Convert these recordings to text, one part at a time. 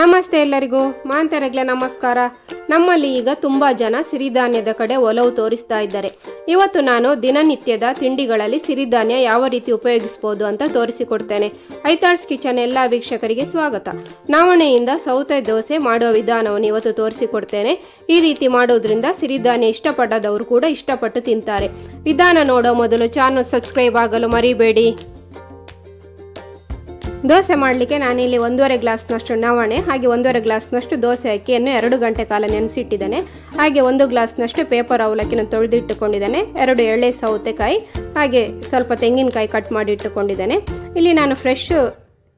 ನಮಸ್ತೆ ಎಲ್ಲರಿಗೂ ಮಾಂತರಗ್ಲ ನಮಸ್ಕಾರ. ನಮ್ಮಲ್ಲಿ ಈಗ ತುಂಬಾ ಜನ ಸಿರಿಧಾನ್ಯದ ಕಡೆ ಒಲವು ತೋರಿಸ್ತಾ ಇದ್ದಾರೆ. ಇವತ್ತು ನಾನು ದಿನನಿತ್ಯದ ತಿಂಡಿಗಳಲ್ಲಿ ಸಿರಿಧಾನ್ಯ ಯಾವ ರೀತಿ ಉಪಯೋಗಿಸಬಹುದು ಅಂತ ತೋರಿಸಿಕೊಡ್ತೇನೆ. ಐತಾಳ್ಸ್ ಕಿಚನ್ ಎಲ್ಲ ವೀಕ್ಷಕರಿಗೆ ಸ್ವಾಗತ. ನವಣೆಯಿಂದ ಸೌತೆ ದೋಸೆ ಮಾಡುವ ವಿಧಾನವನ್ನು ಇವತ್ತು ತೋರಿಸಿಕೊಡ್ತೇನೆ. ಈ ರೀತಿ ಮಾಡೋದ್ರಿಂದ ಸಿರಿಧಾನ್ಯ ಇಷ್ಟಪಡದವರು ಕೂಡ ಇಷ್ಟಪಟ್ಟು ತಿಂತಾರೆ. ವಿಧಾನ ನೋಡೋ ಮೊದಲು ಚಾನಲ್ ಸಬ್ಸ್ಕ್ರೈಬ್ ಆಗಲು ಮರಿಬೇಡಿ. ದೋಸೆ ಮಾಡಲಿಕ್ಕೆ ನಾನಿಲ್ಲಿ 1.5 ಗ್ಲಾಸ್ನಷ್ಟು ನವಣೆ ಹಾಗೆ 1.5 ಗ್ಲಾಸ್ನಷ್ಟು ದೋಸೆ ಅಕ್ಕಿಯನ್ನು 2 ಗಂಟೆ ಕಾಲ ನೆನೆಸಿಟ್ಟಿದ್ದೇನೆ. ಹಾಗೆ 1 ಗ್ಲಾಸ್ನಷ್ಟು ಪೇಪರ್ ಅವಲಕ್ಕಿಯನ್ನು ತೊಳೆದಿಟ್ಟುಕೊಂಡಿದ್ದೇನೆ. 2 ಎಳೆ ಸೌತೆಕಾಯಿ ಹಾಗೆ ಸ್ವಲ್ಪ ತೆಂಗಿನಕಾಯಿ ಕಟ್ ಮಾಡಿ ಇಟ್ಟುಕೊಂಡಿದ್ದೇನೆ. ಇಲ್ಲಿ ನಾನು ಫ್ರೆಶ್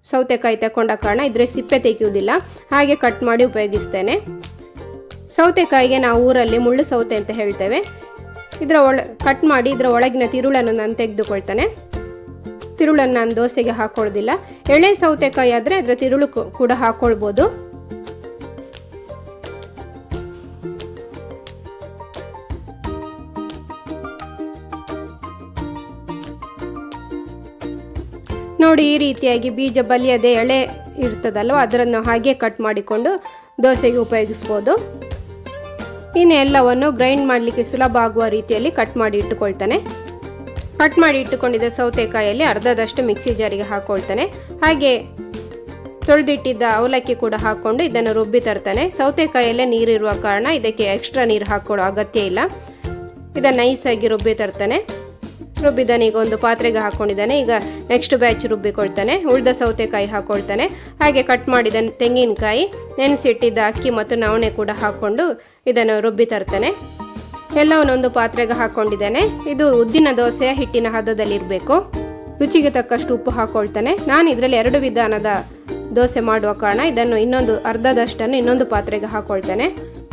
ಸೌತೆಕಾಯಿ ತಗೊಂಡ ಕಾರಣ ಇದರ ಸಿಪ್ಪೆ ತೆಗೆಯುವುದಿಲ್ಲ, ಹಾಗೆ ಕಟ್ ಮಾಡಿ ಉಪಯೋಗಿಸ್ತೇನೆ. ಸೌತೆಕಾಯಿಗೆ ನಾವು ಊರಲ್ಲಿ ಮುಳ್ಳು ಸೌತೆ ಅಂತ ಹೇಳ್ತೇವೆ. ಕಟ್ ಮಾಡಿ ಇದರ ಒಳಗಿನ ತಿರುಳನ್ನು ನಾನು ತೆಗೆದುಕೊಳ್ತೇನೆ. ತಿರುಳನ್ನು ನಾನು ದೋಸೆಗೆ ಹಾಕೊಳ್ಳೋದಿಲ್ಲ. ಎಳೆ ಸೌತೆಕಾಯಿ ಆದರೆ ಅದರ ತಿರುಳು ಕೂಡ ಹಾಕೊಳ್ಬೋದು. ನೋಡಿ, ಈ ರೀತಿಯಾಗಿ ಬೀಜ ಬಲಿಯದೆ ಎಳೆ ಇರ್ತದಲ್ವ, ಅದನ್ನು ಹಾಗೆ ಕಟ್ ಮಾಡಿಕೊಂಡು ದೋಸೆಗೆ ಉಪಯೋಗಿಸ್ಬೋದು. ಇನ್ನು ಎಲ್ಲವನ್ನು ಗ್ರೈಂಡ್ ಮಾಡಲಿಕ್ಕೆ ಸುಲಭ ಆಗುವ ರೀತಿಯಲ್ಲಿ ಕಟ್ ಮಾಡಿ ಇಟ್ಟುಕೊಳ್ತಾನೆ. ಕಟ್ ಮಾಡಿ ಇಟ್ಟುಕೊಂಡಿದ್ದ ಸೌತೆಕಾಯಲ್ಲಿ ಅರ್ಧದಷ್ಟು ಮಿಕ್ಸಿ ಜಾರಿಗೆ ಹಾಕೊಳ್ತಾನೆ. ಹಾಗೆ ತೊಳೆದಿಟ್ಟಿದ್ದ ಅವಲಕ್ಕಿ ಕೂಡ ಹಾಕ್ಕೊಂಡು ಇದನ್ನು ರುಬ್ಬಿ ತರ್ತಾನೆ. ಸೌತೆಕಾಯಲ್ಲೇ ನೀರಿರುವ ಕಾರಣ ಇದಕ್ಕೆ ಎಕ್ಸ್ಟ್ರಾ ನೀರು ಹಾಕೊಳ್ಳೋ ಅಗತ್ಯ ಇಲ್ಲ. ಇದನ್ನು ನೈಸಾಗಿ ರುಬ್ಬಿ ತರ್ತಾನೆ. ರುಬ್ಬಿದ್ದಾನೆ. ಈಗ ಒಂದು ಪಾತ್ರೆಗೆ ಹಾಕ್ಕೊಂಡಿದ್ದಾನೆ. ಈಗ ನೆಕ್ಸ್ಟ್ ಬ್ಯಾಚ್ ರುಬ್ಬಿಕೊಳ್ತಾನೆ. ಉಳಿದ ಸೌತೆಕಾಯಿ ಹಾಕ್ಕೊಳ್ತಾನೆ. ಹಾಗೆ ಕಟ್ ಮಾಡಿದ ತೆಂಗಿನಕಾಯಿ, ನೆನೆಸಿಟ್ಟಿದ್ದ ಅಕ್ಕಿ ಮತ್ತು ನವಣೆ ಕೂಡ ಹಾಕ್ಕೊಂಡು ಇದನ್ನು ರುಬ್ಬಿ ತರ್ತಾನೆ. ಎಲ್ಲವನ್ನೊಂದು ಪಾತ್ರೆಗೆ ಹಾಕ್ಕೊಂಡಿದ್ದೇನೆ. ಇದು ಉದ್ದಿನ ದೋಸೆಯ ಹಿಟ್ಟಿನ ಹದದಲ್ಲಿರಬೇಕು. ರುಚಿಗೆ ತಕ್ಕಷ್ಟು ಉಪ್ಪು ಹಾಕ್ಕೊಳ್ತಾನೆ. ನಾನು ಇದರಲ್ಲಿ 2 ವಿಧಾನದ ದೋಸೆ ಮಾಡುವ ಕಾರಣ ಇದನ್ನು ಅರ್ಧದಷ್ಟನ್ನು ಇನ್ನೊಂದು ಪಾತ್ರೆಗೆ ಹಾಕ್ಕೊಳ್ತಾನೆ.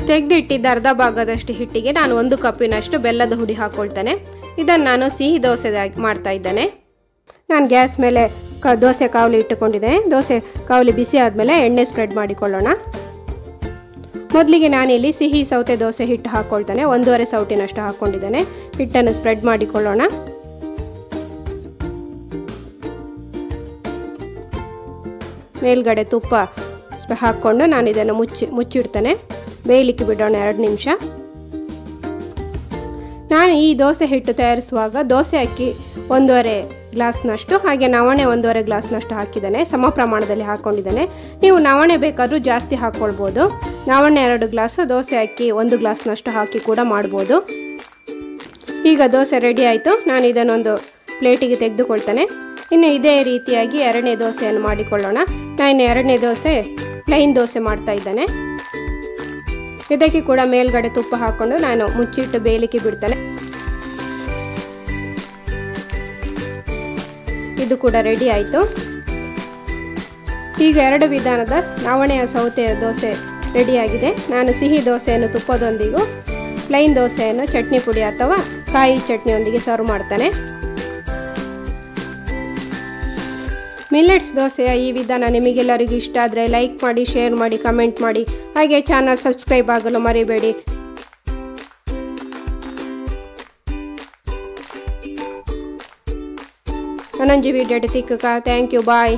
ತೆಗೆದಿಟ್ಟಿದ್ದ ಅರ್ಧ ಭಾಗದಷ್ಟು ಹಿಟ್ಟಿಗೆ ನಾನು 1 ಕಪ್ಪಿನಷ್ಟು ಬೆಲ್ಲದ ಹುಡಿ ಹಾಕ್ಕೊಳ್ತಾನೆ. ಇದನ್ನು ನಾನು ಸಿಹಿ ದೋಸೆ ಮಾಡ್ತಾ ಇದ್ದೇನೆ. ನಾನು ಗ್ಯಾಸ್ ಮೇಲೆ ದೋಸೆ ಕಾವಲಿ ಇಟ್ಟುಕೊಂಡಿದ್ದೇನೆ. ದೋಸೆ ಕಾವಲಿ ಬಿಸಿ ಆದಮೇಲೆ ಎಣ್ಣೆ ಸ್ಪ್ರೆಡ್ ಮಾಡಿಕೊಳ್ಳೋಣ. ಮೊದಲಿಗೆ ನಾನಿಲ್ಲಿ ಸಿಹಿ ಸೌತೆ ದೋಸೆ ಹಿಟ್ಟು ಹಾಕ್ಕೊಳ್ತಾನೆ. 1.5 ಸೌಟಿನಷ್ಟು ಹಾಕ್ಕೊಂಡಿದ್ದೇನೆ. ಹಿಟ್ಟನ್ನು ಸ್ಪ್ರೆಡ್ ಮಾಡಿಕೊಳ್ಳೋಣ. ಮೇಲ್ಗಡೆ ತುಪ್ಪ ಹಾಕ್ಕೊಂಡು ನಾನು ಇದನ್ನು ಮುಚ್ಚಿಡ್ತೇನೆ. ಬೇಯಲಿಕ್ಕೆ ಬಿಡೋಣ 2 ನಿಮಿಷ. ನಾನು ಈ ದೋಸೆ ಹಿಟ್ಟು ತಯಾರಿಸುವಾಗ ದೋಸೆ ಅಕ್ಕಿ 1.5 ಗ್ಲಾಸ್ನಷ್ಟು ಹಾಗೆ ನವಣೆ 1.5 ಗ್ಲಾಸ್ನಷ್ಟು ಹಾಕಿದ್ದೇನೆ. ಸಮ ಪ್ರಮಾಣದಲ್ಲಿ ಹಾಕ್ಕೊಂಡಿದ್ದೇನೆ. ನೀವು ನವಣೆ ಬೇಕಾದರೂ ಜಾಸ್ತಿ ಹಾಕ್ಕೊಳ್ಬೋದು. ನವಣೆ 2 ಗ್ಲಾಸ್, ದೋಸೆ ಅಕ್ಕಿ 1 ಗ್ಲಾಸ್ನಷ್ಟು ಹಾಕಿ ಕೂಡ ಮಾಡ್ಬೋದು. ಈಗ ದೋಸೆ ರೆಡಿ ಆಯಿತು. ನಾನು ಇದನ್ನೊಂದು ಪ್ಲೇಟಿಗೆ ತೆಗೆದುಕೊಳ್ತೇನೆ. ಇನ್ನು ಇದೇ ರೀತಿಯಾಗಿ 2ನೇ ದೋಸೆಯನ್ನು ಮಾಡಿಕೊಳ್ಳೋಣ. ನಾನು 2ನೇ ದೋಸೆ ಪ್ಲೈನ್ ದೋಸೆ ಮಾಡ್ತಾ ಇದ್ದೇನೆ. ಇದಕ್ಕೆ ಕೂಡ ಮೇಲ್ಗಡೆ ತುಪ್ಪ ಹಾಕ್ಕೊಂಡು ನಾನು ಮುಚ್ಚಿಟ್ಟು ಬೇಯಲಿಕ್ಕೆ ಬಿಡ್ತೇನೆ. ಇದು ಕೂಡ ರೆಡಿ ಆಯಿತು. ಈಗ 2 ವಿಧಾನದ ನವಣೆಯ ಸೌತೆಯ ದೋಸೆ ರೆಡಿಯಾಗಿದೆ. ನಾನು ಸಿಹಿ ದೋಸೆಯನ್ನು ತುಪ್ಪದೊಂದಿಗೂ, ಪ್ಲೈನ್ ದೋಸೆಯನ್ನು ಚಟ್ನಿ ಪುಡಿ ಅಥವಾ ಕಾಯಿ ಚಟ್ನಿಯೊಂದಿಗೆ ಸರ್ವ್ ಮಾಡ್ತಾನೆ. ಮಿಲ್ಲೆಟ್ಸ್ ದೋಸೆಯ ಈ ವಿಧಾನ ನಿಮಗೆಲ್ಲರಿಗೂ ಇಷ್ಟ ಆದರೆ ಲೈಕ್ ಮಾಡಿ, ಶೇರ್ ಮಾಡಿ, ಕಮೆಂಟ್ ಮಾಡಿ. ಹಾಗೆ ಚಾನಲ್ ಸಬ್ಸ್ಕ್ರೈಬ್ ಆಗಲು ಮರಿಬೇಡಿ. ನನಂಜಿ ವಿಡಿಯೋ ತಿಕ್ಕ. Thank you. ಬಾಯ್.